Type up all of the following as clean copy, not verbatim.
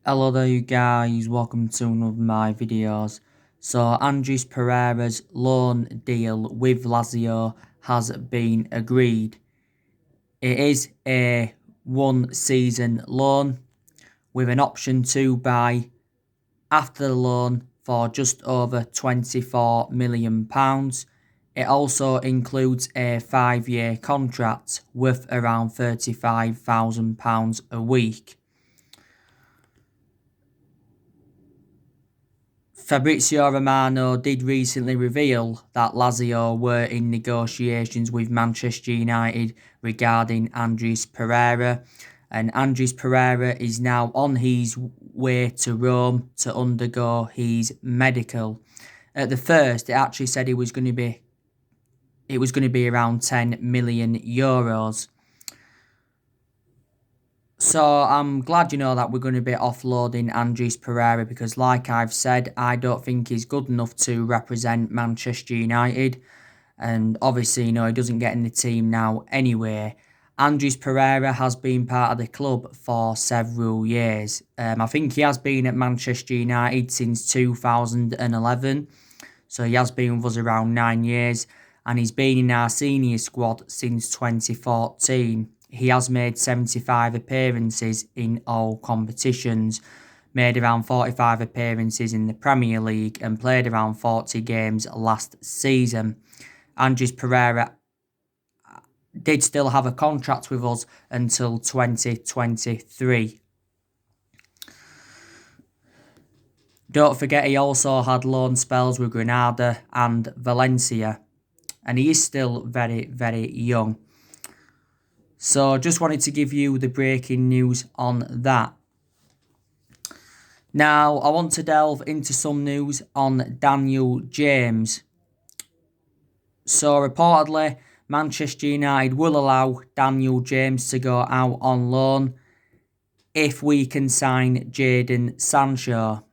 Hello there you guys, welcome to one of my videos. So Andreas Pereira's loan deal with Lazio has been agreed. It is a 1-season loan with an option to buy after the loan for just over £24 million. It also includes a 5-year contract worth around £35,000 a week. Fabrizio Romano did recently reveal that Lazio were in negotiations with Manchester United regarding Andreas Pereira, and Andreas Pereira is now on his way to Rome to undergo his medical. At the first, it actually said it was going to be around €10 million. So I'm glad that we're going to be offloading Andreas Pereira because, like I've said, I don't think he's good enough to represent Manchester United. And obviously, he doesn't get in the team now anyway. Andreas Pereira has been part of the club for several years. I think he has been at Manchester United since 2011. So he has been with us around 9 years. And he's been in our senior squad since 2014. He has made 75 appearances in all competitions, made around 45 appearances in the Premier League and played around 40 games last season. Andreas Pereira did still have a contract with us until 2023. Don't forget he also had loan spells with Granada and Valencia, and he is still very, very young. So just wanted to give you the breaking news on that. Now, I want to delve into some news on Daniel James. So reportedly, Manchester United will allow Daniel James to go out on loan if we can sign Jadon Sancho.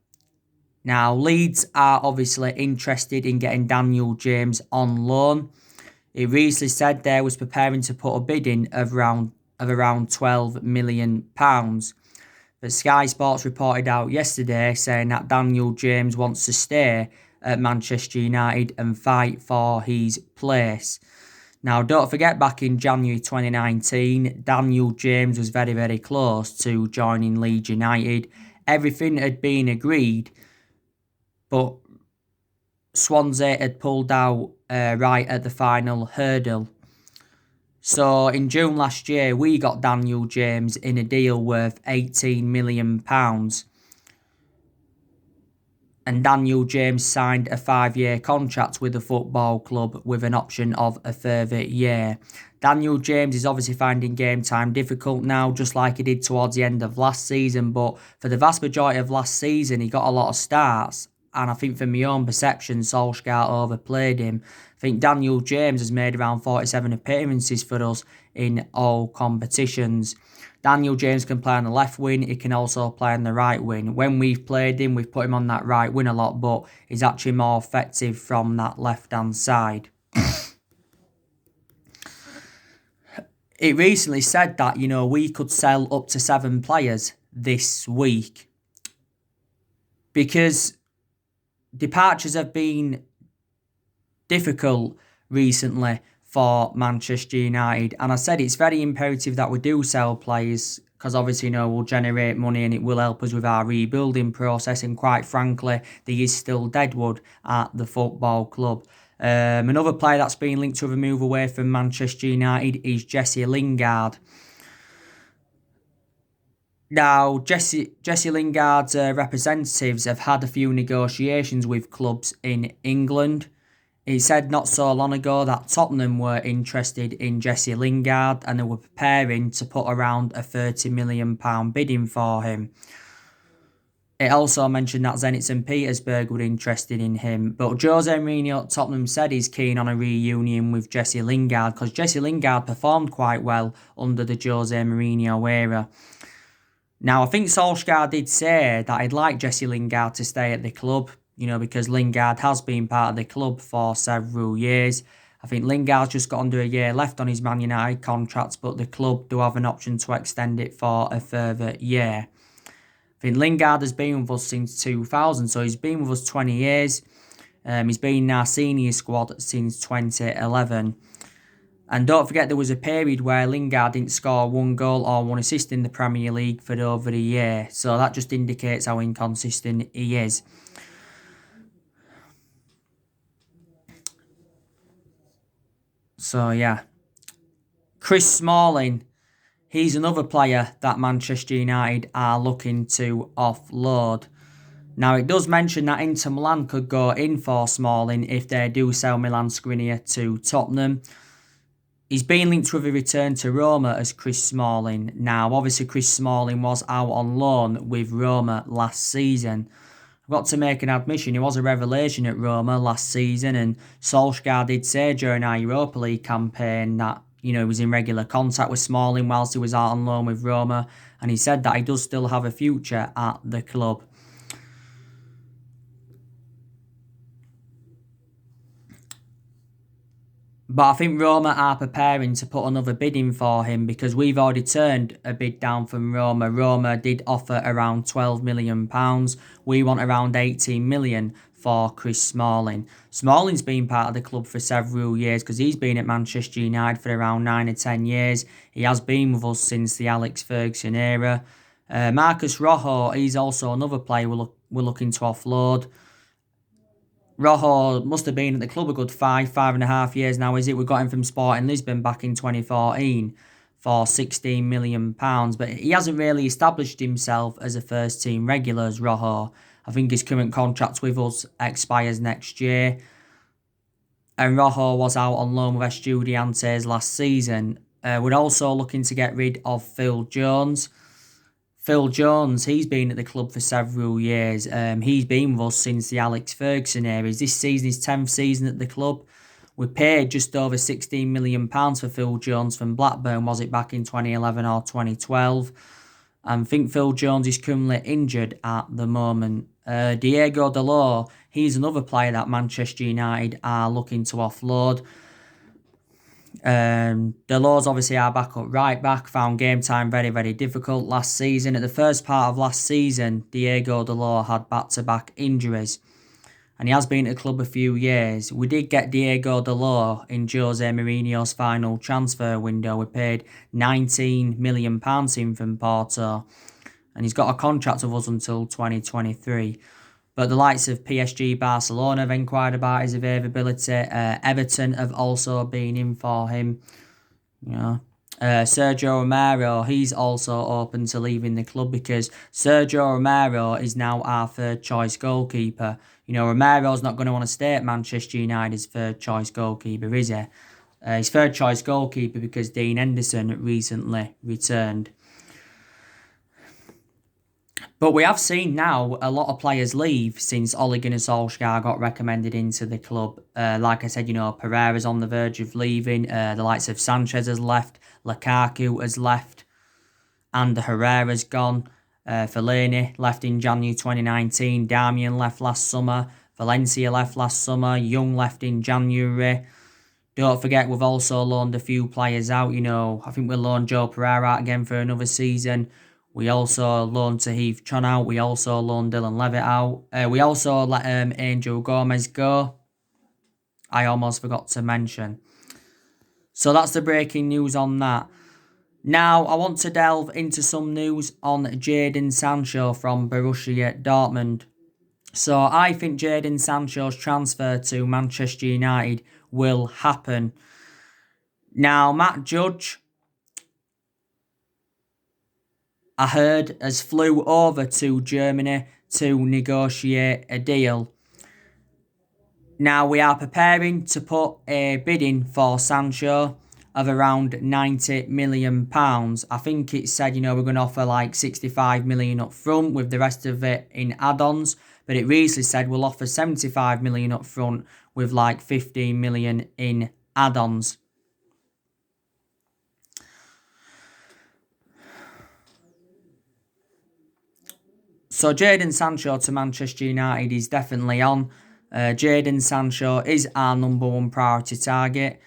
Now, Leeds are obviously interested in getting Daniel James on loan. He recently said they was preparing to put a bid in of around £12 million. But Sky Sports reported out yesterday saying that Daniel James wants to stay at Manchester United and fight for his place. Now, don't forget, back in January 2019, Daniel James was very, very close to joining Leeds United. Everything had been agreed, but Swansea had pulled out right at the final hurdle. So in June last year, we got Daniel James in a deal worth £18 million. And Daniel James signed a 5-year contract with the football club with an option of a further year. Daniel James is obviously finding game time difficult now, just like he did towards the end of last season. But for the vast majority of last season, he got a lot of starts. And I think from my own perception, Solskjaer overplayed him. I think Daniel James has made around 47 appearances for us in all competitions. Daniel James can play on the left wing. He can also play on the right wing. When we've played him, we've put him on that right wing a lot, but he's actually more effective from that left-hand side. It recently said that, we could sell up to 7 players this week because departures have been difficult recently for Manchester United, and I said it's very imperative that we do sell players because obviously we'll generate money and it will help us with our rebuilding process, and quite frankly there is still deadwood at the football club. Another player that's been linked to a move away from Manchester United is Jesse Lingard. Now, Jesse Lingard's representatives have had a few negotiations with clubs in England. He said not so long ago that Tottenham were interested in Jesse Lingard and they were preparing to put around a £30 million bidding for him. It also mentioned that Zenit St Petersburg were interested in him, but Jose Mourinho at Tottenham said he's keen on a reunion with Jesse Lingard because Jesse Lingard performed quite well under the Jose Mourinho era. Now, I think Solskjaer did say that he'd like Jesse Lingard to stay at the club, because Lingard has been part of the club for several years. I think Lingard's just got under a year left on his Man United contract, but the club do have an option to extend it for a further year. think Lingard has been with us since 2000, so he's been with us 20 years. He's been in our senior squad since 2011. And don't forget, there was a period where Lingard didn't score 1 goal or 1 assist in the Premier League for over a year. So that just indicates how inconsistent he is. So yeah. Chris Smalling, he's another player that Manchester United are looking to offload. Now, it does mention that Inter Milan could go in for Smalling if they do sell Milan Skriniar to Tottenham. He's been linked with a return to Roma as Chris Smalling. Now, obviously, Chris Smalling was out on loan with Roma last season. I've got to make an admission, he was a revelation at Roma last season, and Solskjaer did say during our Europa League campaign that, he was in regular contact with Smalling whilst he was out on loan with Roma, and he said that he does still have a future at the club. But I think Roma are preparing to put another bid in for him because we've already turned a bid down from Roma. Roma did offer around £12 million. We want around 18 million for Chris Smalling. Smalling's been part of the club for several years because he's been at Manchester United for around 9 or 10 years. He has been with us since the Alex Ferguson era. Marcus Rojo, he's also another player we're looking to offload. Rojo must have been at the club a good 5.5 years now, is it? We got him from Sporting Lisbon back in 2014 for £16 million. But he hasn't really established himself as a first team regular as Rojo. I think his current contract with us expires next year. And Rojo was out on loan with Estudiantes last season. We're also looking to get rid of Phil Jones. Phil Jones, he's been at the club for several years. He's been with us since the Alex Ferguson era. This season his 10th season at the club. We paid just over £16 million for Phil Jones from Blackburn, was it back in 2011 or 2012? I think Phil Jones is currently injured at the moment. Diego Dalot, he's another player that Manchester United are looking to offload. Delors obviously our backup right back, found game time very, very difficult last season. At the first part of last season, Diego Dalot had back-to-back injuries and he has been at the club a few years. We did get Diego Dalot in Jose Mourinho's final transfer window. We paid £19 million in from Porto and he's got a contract with us until 2023. But the likes of PSG, Barcelona have inquired about his availability. Everton have also been in for him. Sergio Romero, he's also open to leaving the club because Sergio Romero is now our third choice goalkeeper. Romero's not going to want to stay at Manchester United's third choice goalkeeper, is he? His third choice goalkeeper because Dean Henderson recently returned. But we have seen now a lot of players leave since Ole Gunnar Solskjaer got recommended into the club. Like I said, Pereira's on the verge of leaving. The likes of Sanchez has left. Lukaku has left. And Herrera's gone. Fellaini left in January 2019. Darmian left last summer. Valencia left last summer. Young left in January. Don't forget, we've also loaned a few players out. I think we'll loan Joe Pereira out again for another season. We also loaned Tahith Chon out. We also loaned Dylan Levitt out. We also let Angel Gomez go. I almost forgot to mention. So that's the breaking news on that. Now, I want to delve into some news on Jadon Sancho from Borussia Dortmund. So I think Jadon Sancho's transfer to Manchester United will happen. Now, Matt Judge, I heard, has flew over to Germany to negotiate a deal. Now, we are preparing to put a bid in for Sancho of around £90 million. I think it said, we're going to offer like 65 million up front with the rest of it in add-ons. But it recently said we'll offer 75 million up front with like 15 million in add-ons. So Jadon Sancho to Manchester United is definitely on. Jadon Sancho is our number one priority target.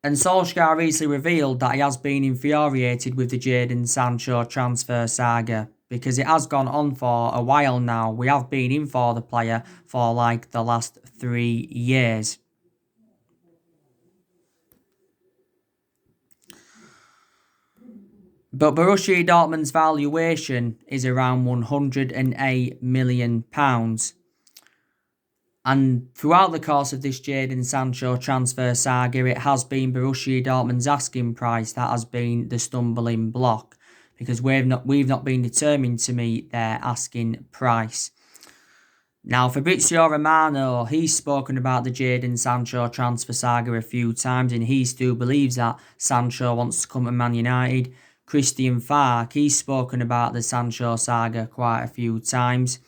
And Solskjaer recently revealed that he has been infuriated with the Jadon Sancho transfer saga. because it has gone on for a while now. We have been in for the player for like the last 3 years. But Borussia Dortmund's valuation is around £108 million. And throughout the course of this Jadon Sancho transfer saga, it has been Borussia Dortmund's asking price that has been the stumbling block, because we've not been determined to meet their asking price. Now, Fabrizio Romano, he's spoken about the Jadon Sancho transfer saga a few times, and he still believes that Sancho wants to come to Man United. Christian Falk, he's spoken about the Sancho saga quite a few times.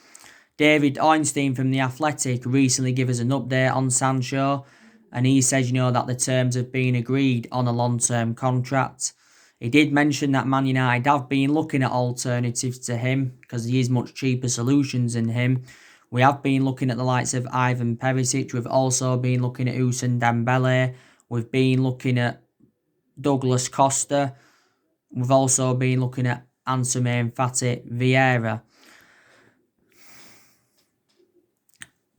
David Ornstein from The Athletic recently gave us an update on Sancho, and he says, that the terms have been agreed on a long-term contract. He did mention that Man United have been looking at alternatives to him because he is much cheaper solutions than him. We have been looking at the likes of Ivan Perisic. We've also been looking at Ousmane Dembele. We've been looking at Douglas Costa. We've also been looking at Antoine Pereira.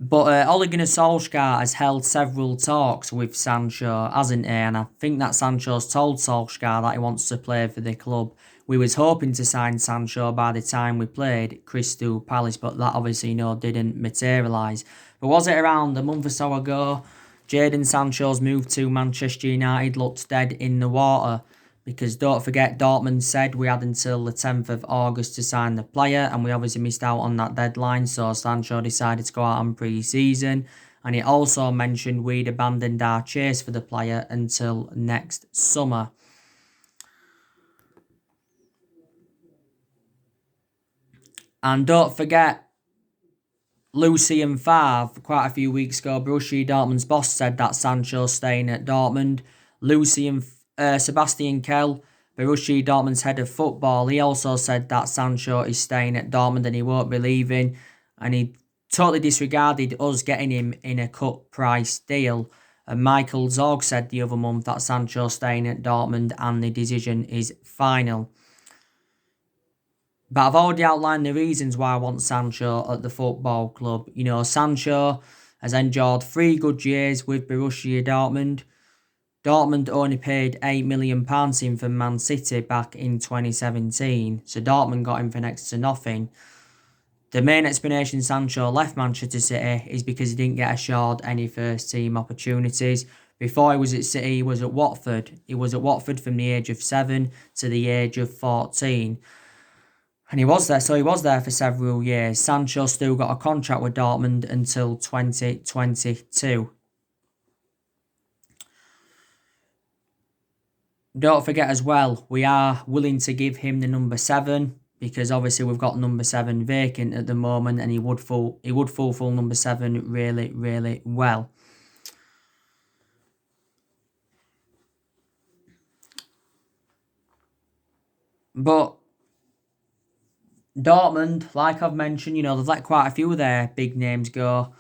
But Ole Gunnar Solskjaer has held several talks with Sancho, hasn't he? And I think that Sancho's told Solskjaer that he wants to play for the club. We was hoping to sign Sancho by the time we played Crystal Palace, but that obviously didn't materialise. But was it around a month or so ago? Jadon Sancho's move to Manchester United looked dead in the water. Because don't forget, Dortmund said we had until the 10th of August to sign the player, and we obviously missed out on that deadline, so Sancho decided to go out on pre-season. And he also mentioned we'd abandoned our chase for the player until next summer. And don't forget, Lucien Favre, quite a few weeks ago, Borussia Dortmund's boss said that Sancho's staying at Dortmund. Sebastian Kell, Borussia Dortmund's head of football, he also said that Sancho is staying at Dortmund and he won't be leaving. And he totally disregarded us getting him in a cut price deal. And Michael Zorg said the other month that Sancho's staying at Dortmund and the decision is final. But I've already outlined the reasons why I want Sancho at the football club. Sancho has endured 3 good years with Borussia Dortmund. Dortmund only paid £8 million in for Man City back in 2017, so Dortmund got him for next to nothing. The main explanation Sancho left Manchester City is because he didn't get assured any first-team opportunities. Before he was at City, he was at Watford. He was at Watford from the age of 7 to the age of 14. And he was there for several years. Sancho still got a contract with Dortmund until 2022. Don't forget as well, we are willing to give him the number 7 because obviously we've got number 7 vacant at the moment, and he would fulfill number 7 really, really well. But Dortmund, like I've mentioned, they've let quite a few of their big names go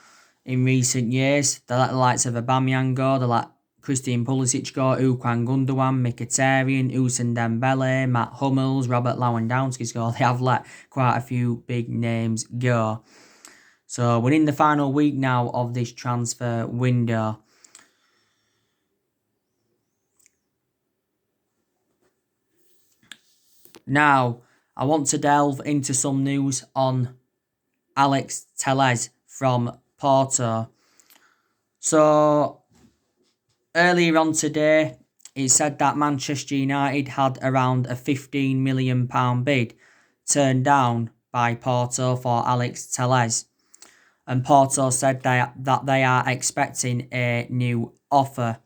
in recent years. They let the likes of Aubameyang go, they let Christian Pulisic go, Ilkay Gundogan, Mkhitaryan, Ousmane Dembele, Matt Hummels, Robert Lewandowski go. They have let quite a few big names go. So we're in the final week now of this transfer window. Now, I want to delve into some news on Alex Telles from Porto. So, earlier on today, it said that Manchester United had around a £15 million bid turned down by Porto for Alex Telles. And Porto said that they are expecting a new offer.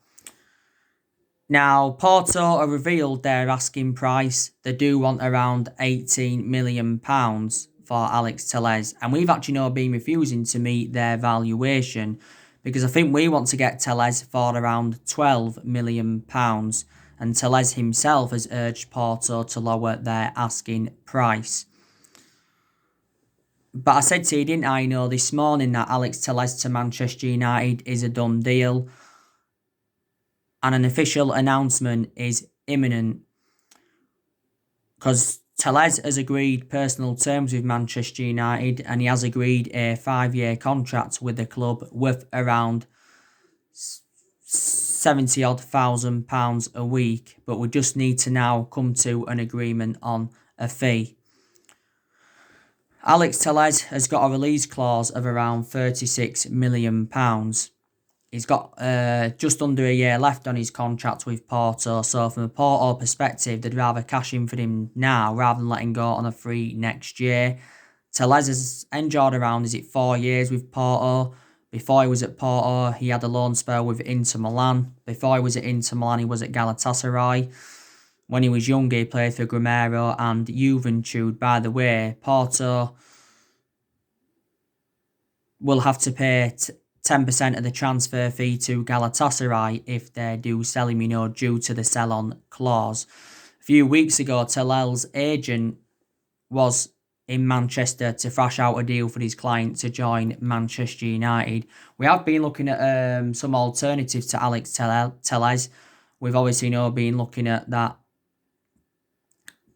Now, Porto have revealed their asking price. They do want around £18 million for Alex Telles. And we've actually been refusing to meet their valuation because I think we want to get Telles for around £12 million. And Telles himself has urged Porto to lower their asking price. But I said to you, didn't I, this morning that Alex Telles to Manchester United is a done deal. And an official announcement is imminent. Because Tellez has agreed personal terms with Manchester United, and he has agreed a 5-year contract with the club worth around 70 odd thousand pounds a week, but we just need to now come to an agreement on a fee. Alex Tellez has got a release clause of around £36 million. He's got just under a year left on his contract with Porto, so from a Porto perspective, they'd rather cash in for him now rather than letting go on a free next year. Tellez has endured around, 4 years with Porto? Before he was at Porto, he had a loan spell with Inter Milan. Before he was at Inter Milan, he was at Galatasaray. When he was younger, he played for Grêmio and Juventude. By the way, Porto will have to pay 10% of the transfer fee to Galatasaray if they do sell him, due to the sell-on clause. A few weeks ago, Tellez's agent was in Manchester to thrash out a deal for his client to join Manchester United. We have been looking at some alternatives to Alex Tellez. We've obviously been looking at that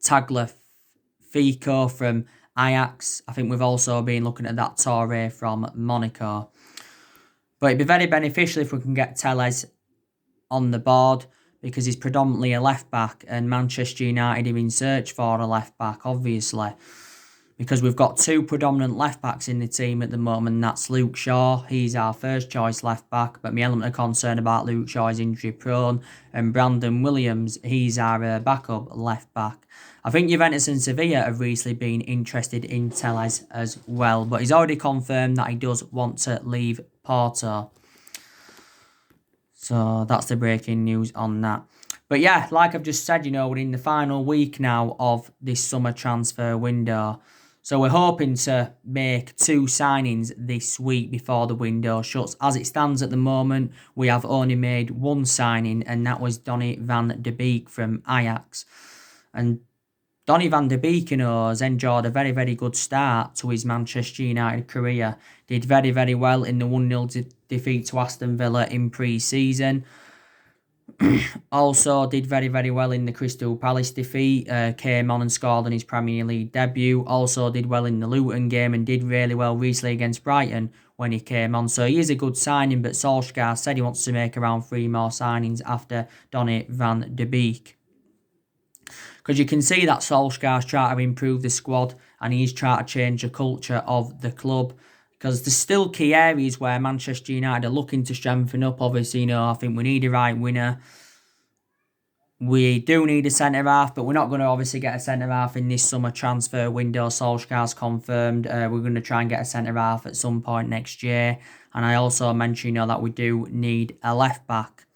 Tagliafico from Ajax. I think we've also been looking at that Torre from Monaco. But it'd be very beneficial if we can get Tellez on the board, because he's predominantly a left-back, and Manchester United are in search for a left-back, obviously. Because we've got two predominant left-backs in the team at the moment, and that's Luke Shaw. He's our first-choice left-back, but my element of concern about Luke Shaw is injury-prone. And Brandon Williams, he's our backup left-back. I think Juventus and Sevilla have recently been interested in Tellez as well, but he's already confirmed that he does want to leave Porto. So that's the breaking news on that. But yeah, like I've just said, we're in the final week now of this summer transfer window. So we're hoping to make 2 signings this week before the window shuts. As it stands at the moment, we have only made 1 signing, and that was Donny van de Beek from Ajax. And Donny van de Beek, has enjoyed a very, very good start to his Manchester United career. Did very, very well in the 1-0 defeat to Aston Villa in pre-season. Also did very, very well in the Crystal Palace defeat. Came on and scored on his Premier League debut. Also did well in the Luton game and did really well recently against Brighton when he came on. So he is a good signing, but Solskjaer said he wants to make around 3 more signings after Donny van de Beek. Because you can see that Solskjaer's trying to improve the squad, and he's trying to change the culture of the club. Because there's still key areas where Manchester United are looking to strengthen up. Obviously, I think we need a right winger. We do need a centre-half, but we're not going to obviously get a centre-half in this summer transfer window. Solskjaer's confirmed we're going to try and get a centre-half at some point next year. And I also mentioned, that we do need a left-back.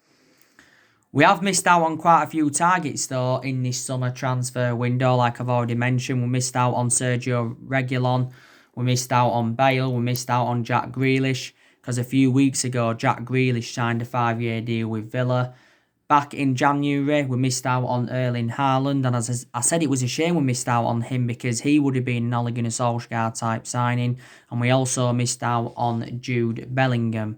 We have missed out on quite a few targets, though, in this summer transfer window. Like I've already mentioned, we missed out on Sergio Reguilon. We missed out on Bale. We missed out on Jack Grealish. Because a few weeks ago, Jack Grealish signed a 5-year deal with Villa. Back in January, we missed out on Erling Haaland. And as I said, it was a shame we missed out on him, because he would have been an Ole Gunnar Solskjaer type signing. And we also missed out on Jude Bellingham.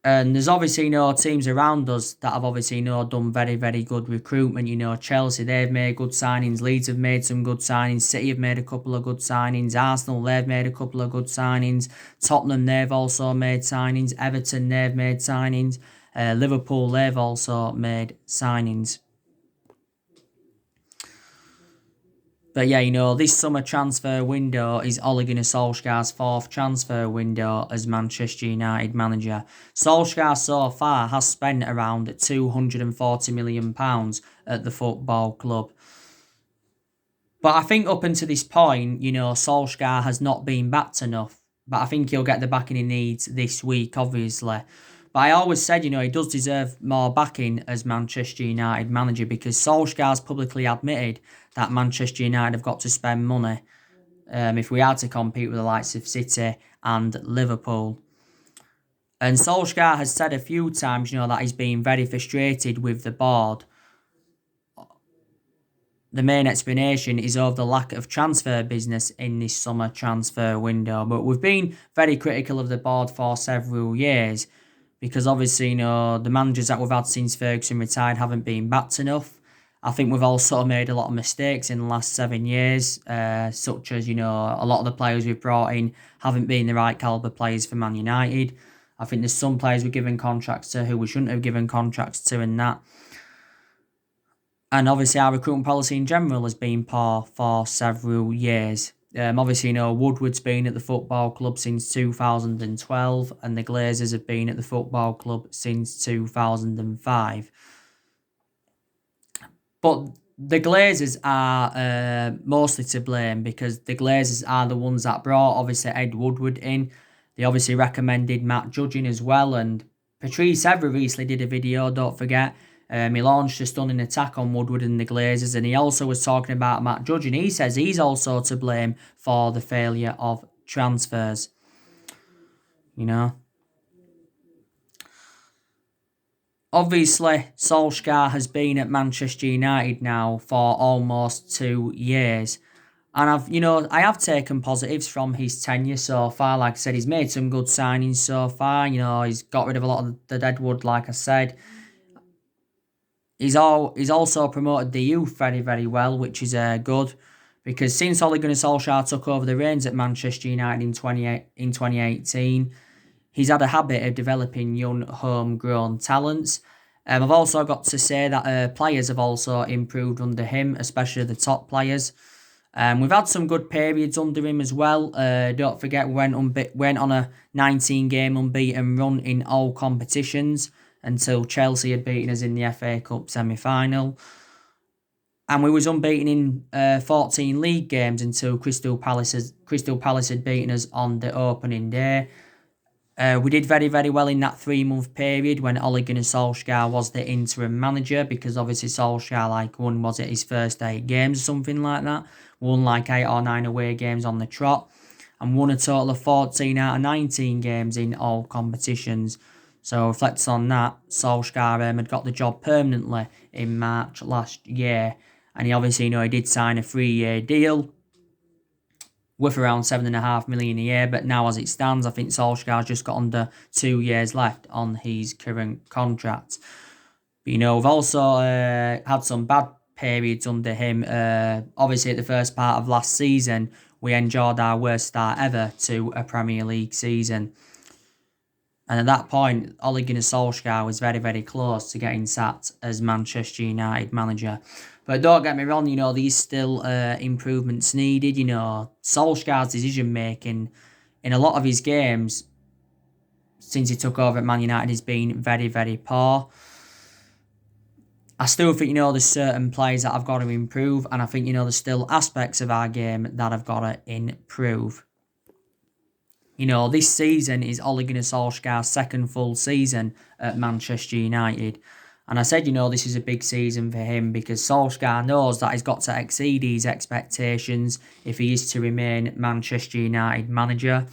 And there's obviously teams around us that have obviously done very, very good recruitment. Chelsea, they've made good signings. Leeds have made some good signings. City have made a couple of good signings. Arsenal, they've made a couple of good signings. Tottenham, they've also made signings. Everton, they've made signings. Liverpool, they've also made signings. But yeah, this summer transfer window is Ole Gunnar Solskjaer's 4th transfer window as Manchester United manager. Solskjaer so far has spent around £240 million at the football club. But I think up until this point, Solskjaer has not been backed enough. But I think he'll get the backing he needs this week, obviously. But I always said, he does deserve more backing as Manchester United manager, because Solskjaer's publicly admitted that Manchester United have got to spend money if we are to compete with the likes of City and Liverpool. And Solskjaer has said a few times, that he's been very frustrated with the board. The main explanation is over the lack of transfer business in this summer transfer window. But we've been very critical of the board for several years, because obviously, the managers that we've had since Ferguson retired haven't been backed enough. I think we've also made a lot of mistakes in the last 7 years, such as, a lot of the players we've brought in haven't been the right calibre players for Man United. I think there's some players we're giving contracts to who we shouldn't have given contracts to and that. And obviously our recruitment policy in general has been poor for several years. Obviously, Woodward's been at the football club since 2012 and the Glazers have been at the football club since 2005. But the Glazers are mostly to blame because the Glazers are the ones that brought, obviously, Ed Woodward in. They obviously recommended Matt Judging as well. And Patrice Evra recently did a video, don't forget. He launched a stunning attack on Woodward and the Glazers. And he also was talking about Matt Judging. He says he's also to blame for the failure of transfers. Obviously, Solskjaer has been at Manchester United now for almost 2 years. And I have taken positives from his tenure so far. Like I said, he's made some good signings so far. He's got rid of a lot of the deadwood, like I said. He's also promoted the youth very, very well, which is good. Because since Ole Gunnar Solskjaer took over the reins at Manchester United in 2018, he's had a habit of developing young, homegrown talents. I've also got to say that players have also improved under him, especially the top players. We've had some good periods under him as well. Don't forget, we went on a 19-game unbeaten run in all competitions until Chelsea had beaten us in the FA Cup semi-final. And we was unbeaten in 14 league games until Crystal Palace had beaten us on the opening day. We did very, very well in that 3-month period when Ole Gunnar Solskjaer was the interim manager, because obviously Solskjaer won, was it his first 8 games or something like that? Won 8 or 9 away games on the trot and won a total of 14 out of 19 games in all competitions. So reflects on that, Solskjaer had got the job permanently in March last year, and he obviously he did sign a 3-year deal worth around $7.5 million a year, but now as it stands, I think Solskjaer's just got under 2 years left on his current contract. But we've also had some bad periods under him. Obviously, at the first part of last season, we enjoyed our worst start ever to a Premier League season. And at that point, Ole Gunnar Solskjaer was very, very close to getting sacked as Manchester United manager. But don't get me wrong, there's still improvements needed. Solskjaer's decision-making in a lot of his games since he took over at Man United has been very, very poor. I still think, there's certain players that I've got to improve, and I think, there's still aspects of our game that I've got to improve. This season is Ole Gunnar Solskjaer's second full season at Manchester United. And I said, this is a big season for him because Solskjaer knows that he's got to exceed his expectations if he is to remain Manchester United manager.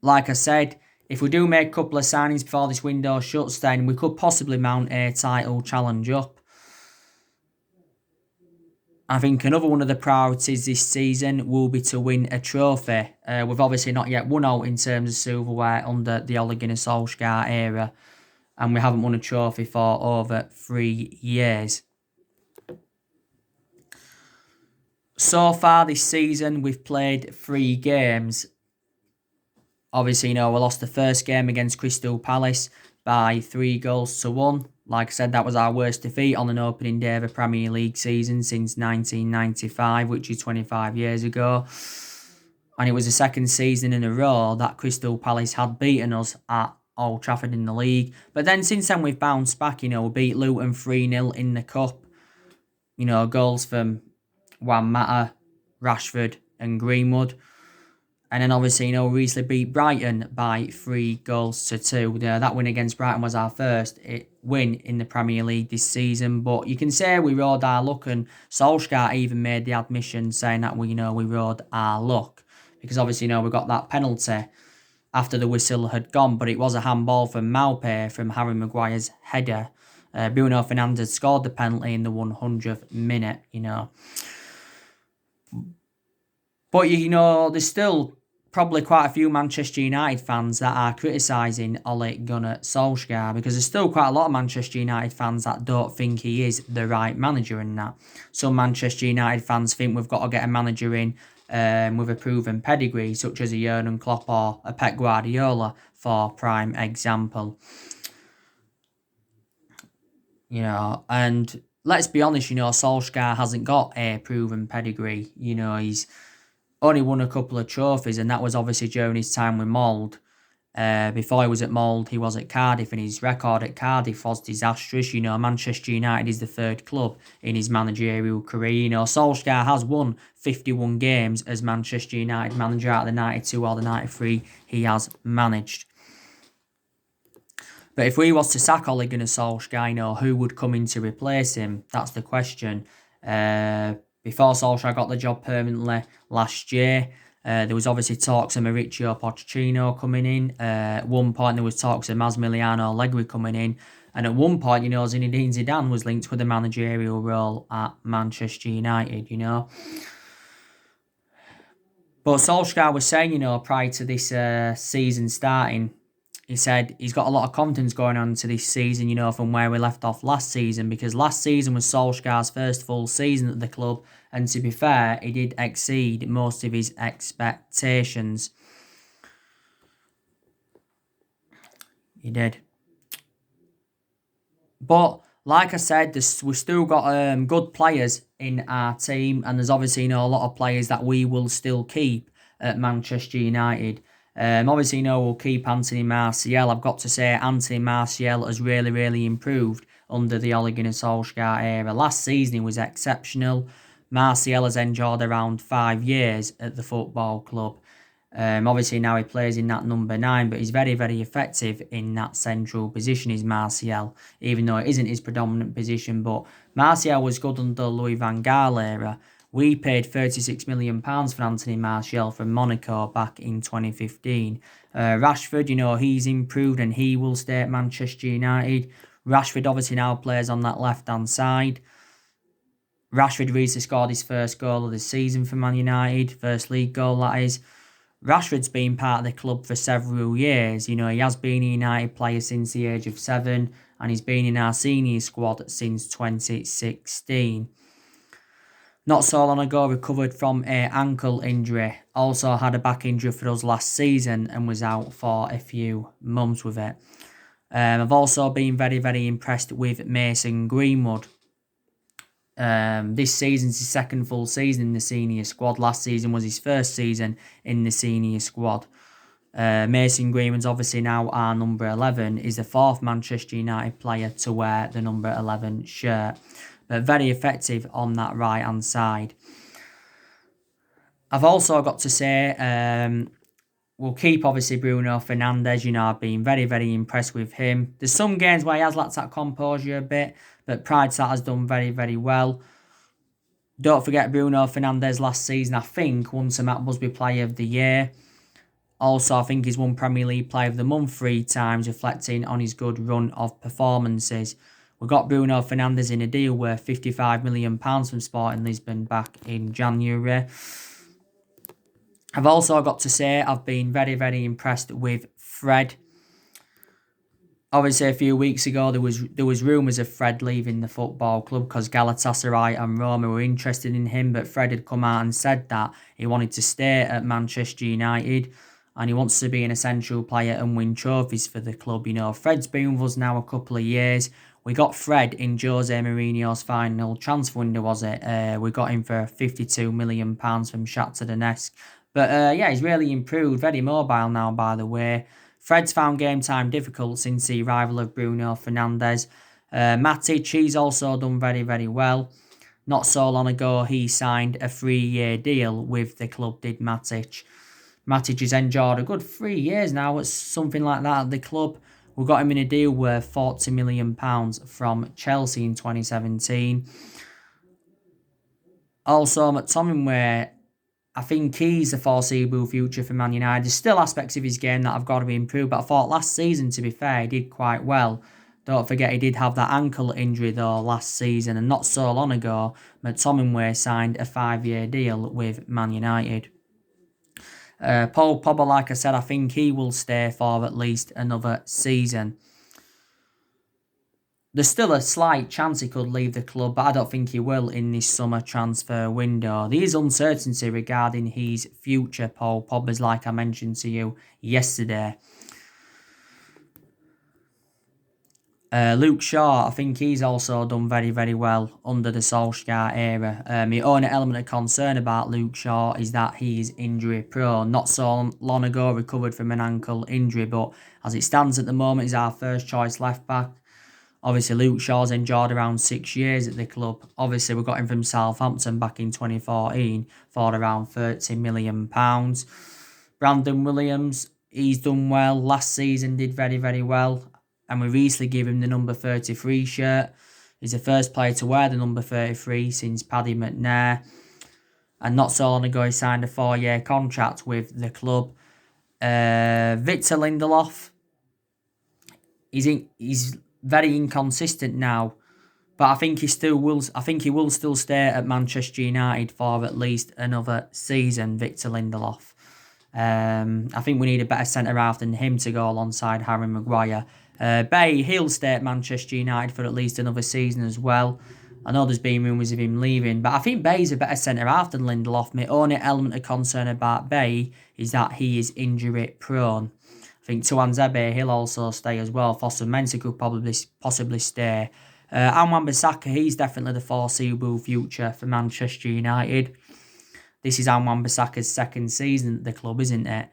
Like I said, if we do make a couple of signings before this window shuts, then we could possibly mount a title challenge up. I think another one of the priorities this season will be to win a trophy. We've obviously not yet won out in terms of silverware under the Ole Gunnar Solskjaer era, and we haven't won a trophy for over 3 years. So far this season, we've played 3 games. Obviously, we lost the first game against Crystal Palace by 3-1. Like I said, that was our worst defeat on an opening day of a Premier League season since 1995, which is 25 years ago. And it was the second season in a row that Crystal Palace had beaten us at Old Trafford in the league. But then since then we've bounced back, we beat Luton 3-0 in the cup. Goals from Juan Mata, Rashford and Greenwood. And then obviously, we recently beat Brighton by 3-2. That win against Brighton was our first win in the Premier League this season. But you can say we rode our luck, and Solskjaer even made the admission saying that we rode our luck. Because obviously, we got that penalty after the whistle had gone, but it was a handball from Maupay from Harry Maguire's header. Bruno Fernandes scored the penalty in the 100th minute, But, there's still probably quite a few Manchester United fans that are criticising Ole Gunnar Solskjaer, because there's still quite a lot of Manchester United fans that don't think he is the right manager and that. Some Manchester United fans think we've got to get a manager in with a proven pedigree, such as a Jurgen Klopp or a Pep Guardiola, for prime example. And let's be honest, Solskjaer hasn't got a proven pedigree. He's only won a couple of trophies, and that was obviously during his time with Mould. Before he was at Mould, he was at Cardiff, and his record at Cardiff was disastrous. Manchester United is the third club in his managerial career. Solskjaer has won 51 games as Manchester United manager out of the 92 or the 93 he has managed. But if we was to sack Ole Gunnar Solskjaer, who would come in to replace him? That's the question. Before Solskjaer got the job permanently last year, there was obviously talks of Mauricio Pochettino coming in. At one point, there was talks of Massimiliano Allegri coming in. And at one point, Zinedine Zidane was linked with a managerial role at Manchester United, But Solskjaer was saying, prior to this season starting, he said he's got a lot of confidence going on to this season, from where we left off last season, because last season was Solskjaer's first full season at the club, and to be fair, he did exceed most of his expectations. He did. But like I said, we've still got good players in our team, and there's obviously a lot of players that we will still keep at Manchester United. Obviously, we'll keep Anthony Martial. I've got to say, Anthony Martial has really, really improved under the Ole Gunnar Solskjaer era. Last season, he was exceptional. Martial has enjoyed around 5 years at the football club. Obviously, now he plays in that number 9, but he's very, very effective in that central position, is Martial, even though it isn't his predominant position. But Martial was good under Louis van Gaal era. We paid £36 million for Anthony Martial from Monaco back in 2015. Rashford, he's improved and he will stay at Manchester United. Rashford obviously now plays on that left-hand side. Rashford recently scored his first goal of the season for Man United, first league goal that is. Rashford's been part of the club for several years. He has been a United player since the age of 7, and he's been in our senior squad since 2016. Not so long ago, recovered from an ankle injury. Also had a back injury for us last season and was out for a few months with it. I've also been very, very impressed with Mason Greenwood. This season's his second full season in the senior squad. Last season was his first season in the senior squad. Mason Greenwood's obviously now our number 11. Is the 4th Manchester United player to wear the number 11 shirt. But very effective on that right-hand side. I've also got to say, we'll keep obviously Bruno Fernandes. I've been very, very impressed with him. There's some games where he has lacked that composure a bit, but prior to that has done very, very well. Don't forget Bruno Fernandes last season, I think, won some Matt Busby Player of the Year. Also, I think he's won Premier League Player of the Month 3 times, reflecting on his good run of performances. We got Bruno Fernandes in a deal worth £55 million from Sporting Lisbon back in January. I've also got to say I've been very, very impressed with Fred. Obviously, a few weeks ago, there was rumours of Fred leaving the football club because Galatasaray and Roma were interested in him, but Fred had come out and said that he wanted to stay at Manchester United and he wants to be an essential player and win trophies for the club. Fred's been with us now a couple of years. We got Fred in Jose Mourinho's final transfer window, was it? We got him for £52 million from Shakhtar Donetsk. But he's really improved, very mobile now, by the way. Fred's found game time difficult since the arrival of Bruno Fernandes. Matic, he's also done very, very well. Not so long ago, he signed a 3-year deal with the club, did Matic. Matic has enjoyed a good 3 years now, it's something like that at the club. We got him in a deal worth £40 million from Chelsea in 2017. Also, McTominay, I think he's the foreseeable future for Man United. There's still aspects of his game that have got to be improved, but I thought last season, to be fair, he did quite well. Don't forget, he did have that ankle injury, though, last season, and not so long ago, McTominay signed a 5-year deal with Man United. Paul Pogba, like I said, I think he will stay for at least another season. There's still a slight chance he could leave the club, but I don't think he will in this summer transfer window. There is uncertainty regarding his future, Paul Pogba's, like I mentioned to you yesterday. Luke Shaw, I think he's also done very, very well under the Solskjaer era. My only element of concern about Luke Shaw is that he is injury prone. Not so long ago recovered from an ankle injury, but as it stands at the moment, he's our first choice left back. Obviously, Luke Shaw's enjoyed around 6 years at the club. Obviously, we got him from Southampton back in 2014 for around £30 million. Brandon Williams, he's done well. Last season did very, very well. And we recently gave him the number 33 shirt. He's the first player to wear the number 33 since Paddy McNair. And not so long ago, he signed a 4-year contract with the club. Victor Lindelof, he's very inconsistent now, but I think he will still stay at Manchester United for at least another season. Victor Lindelof. I think we need a better centre half than him to go alongside Harry Maguire. Bay, he'll stay at Manchester United for at least another season as well. I know there's been rumours of him leaving, but I think Bay's a better centre half than Lindelof. My only element of concern about Bay is that he is injury prone. I think Tuanzebe, he'll also stay as well. Foster Mensah could possibly stay. Wan-Bissaka, he's definitely the foreseeable future for Manchester United. This is Wan-Bissaka's second season at the club, isn't it?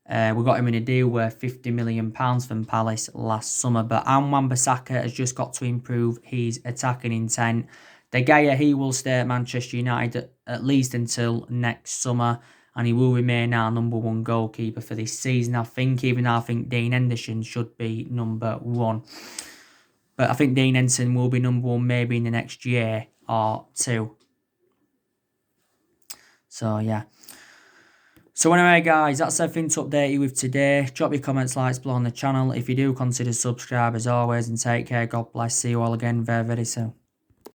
We got him in a deal worth £50 million from Palace last summer. But Wan-Bissaka has just got to improve his attacking intent. De Gea, he will stay at Manchester United at least until next summer. And he will remain our number one goalkeeper for this season, I think. Even though I think Dean Henderson should be number one. But I think Dean Henderson will be number one maybe in the next year or two. So, yeah. So anyway, guys, that's everything to update you with today. Drop your comments, likes below on the channel. If you do, consider subscribe as always. And take care. God bless. See you all again very, very soon.